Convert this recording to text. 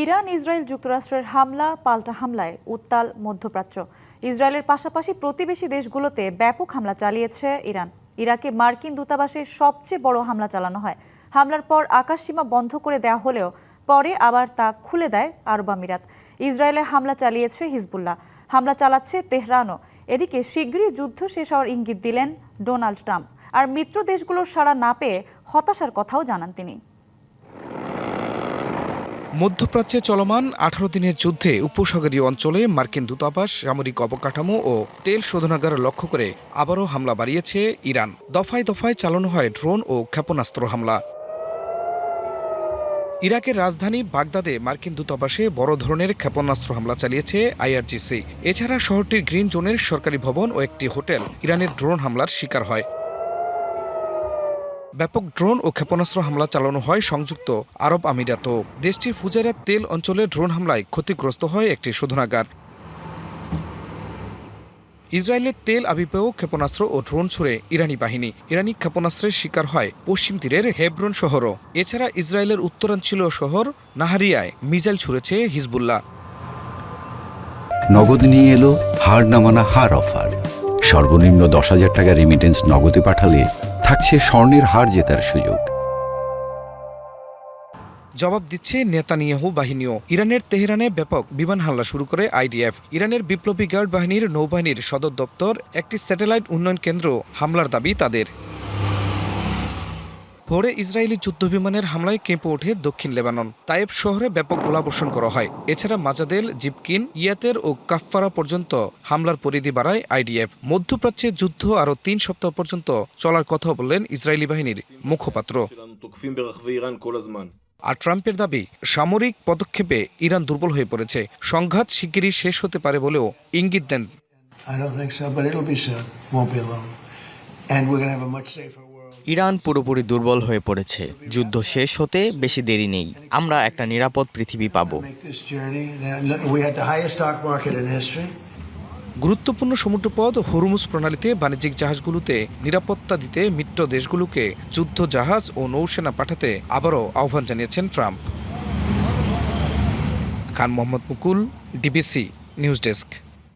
Iran Israel যুক্তরাষ্ট্রের হামলা পাল্টা হামলায় উত্তাল মধ্যপ্রাচ্য। ইসরায়েলের পাশাপাশি প্রতিবেশী দেশগুলোতে ব্যাপক হামলা চালিয়েছে ইরান। ইরাকে মার্কিন দূতাবাসের সবচেয়ে বড় হামলা চালানো হয়। হামলার পর আকাশসীমা বন্ধ করে দেওয়া হলেও পরে আবার তা খুলে দেয় আরব আমিরাত। ইসরায়েলে হামলা চালিয়েছে হিজবুল্লাহ, হামলা চালাচ্ছে তেহরানও। এদিকে শীঘ্রই যুদ্ধ শেষ হওয়ার ইঙ্গিত দিলেন ডোনাল্ড ট্রাম্প। আর মিত্র দেশগুলোর সাড়া না পেয়ে হতাশার কথাও জানান তিনি। মধ্যপ্রাচ্যে চলমান 18 দিনের যুদ্ধে উপসাগরীয় অঞ্চলে মার্কিন দূতাবাস, সামরিক অবকাঠামো ও তেল শোধনাগার লক্ষ্য করে আবারও হামলা বাড়িয়েছে ইরান। দফায় দফায় চালানো হয় ড্রোন ও ক্ষেপণাস্ত্র হামলা। ইরাকের রাজধানী বাগদাদে মার্কিন দূতাবাসে বড় ধরনের ক্ষেপণাস্ত্র হামলা চালিয়েছে আইআরজিসি। এছাড়া শহরটির গ্রিন জোনের সরকারি ভবন ও একটি হোটেল ইরানের ড্রোন হামলার শিকার হয়। ব্যাপক ড্রোন ও ক্ষেপণাস্ত্র হামলা চালানো হয় সংযুক্ত আরব আমিরাতও। দেশটির ফুজাইরাত তেল অঞ্চলে ড্রোন হামলায় ক্ষতিগ্রস্ত হয় একটি শোধনাগার। ইসরায়েলের তেল আবিবেও ক্ষেপণাস্ত্র ও ড্রোন ছুড়ে ইরানি বাহিনী। ইরানি ক্ষেপণাস্ত্রের শিকার হয় পশ্চিম তীরের হেব্রন শহরও। এছাড়া ইসরায়েলের উত্তরাঞ্চলীয় শহর নাহারিয়ায় মিসাইল ছুড়েছে হিজবুল্লাহ। নগদ নিয়ে এলো হার না মানা হার অফার। সর্বনিম্ন 10,000 টাকা রেমিটেন্স নগদে পাঠালে থাকছে স্বর্ণের হার জেতার সুযোগ। জবাব দিচ্ছে নেতানিয়াহু বাহিনীও। ইরানের তেহরানে ব্যাপক বিমান হামলা শুরু করে আইডিএফ। ইরানের বিপ্লবী গার্ড বাহিনীর নৌবাহিনীর সদর দপ্তর, একটি স্যাটেলাইট উন্নয়ন কেন্দ্র হামলার দাবি তাদের। ভোরে ইসরায়েলি যুদ্ধবিমানের হামলায় কেঁপে ওঠে দক্ষিণ লেবানন। তায়েব শহরে ব্যাপক গোলাবর্ষণ করা হয়। এছাড়া মাজাদেল, জিবকিন, ইয়াতের ও কাফফারা পর্যন্ত হামলার পরিধি বাড়ায় আইডিএফ। মধ্যপ্রাচ্যে যুদ্ধ আরও 3 সপ্তাহ পর্যন্ত চলার কথা বললেন ইসরায়েলি বাহিনীর মুখপাত্র। আর ট্রাম্পের দাবি, সামরিক পদক্ষেপে ইরান দুর্বল হয়ে পড়েছে। সংঘাত শিগগিরই শেষ হতে পারে বলেও ইঙ্গিত দেন। ইরান পুরোপুরি দুর্বল হয়ে পড়েছে। যুদ্ধ শেষ হতে বেশি দেরি নেই। আমরা একটা নিরাপদ পৃথিবী পাব। গুরুত্বপূর্ণ সমুদ্রপথ হরমুজ প্রণালীতে বাণিজ্যিক জাহাজগুলোতে নিরাপত্তা দিতে মিত্র দেশগুলোকে যুদ্ধ জাহাজ ও নৌসেনা পাঠাতে আবারও আহ্বান জানিয়েছেন ট্রাম্প। খান মোহাম্মদ মুকুল, ডিবিসি নিউজ ডেস্ক।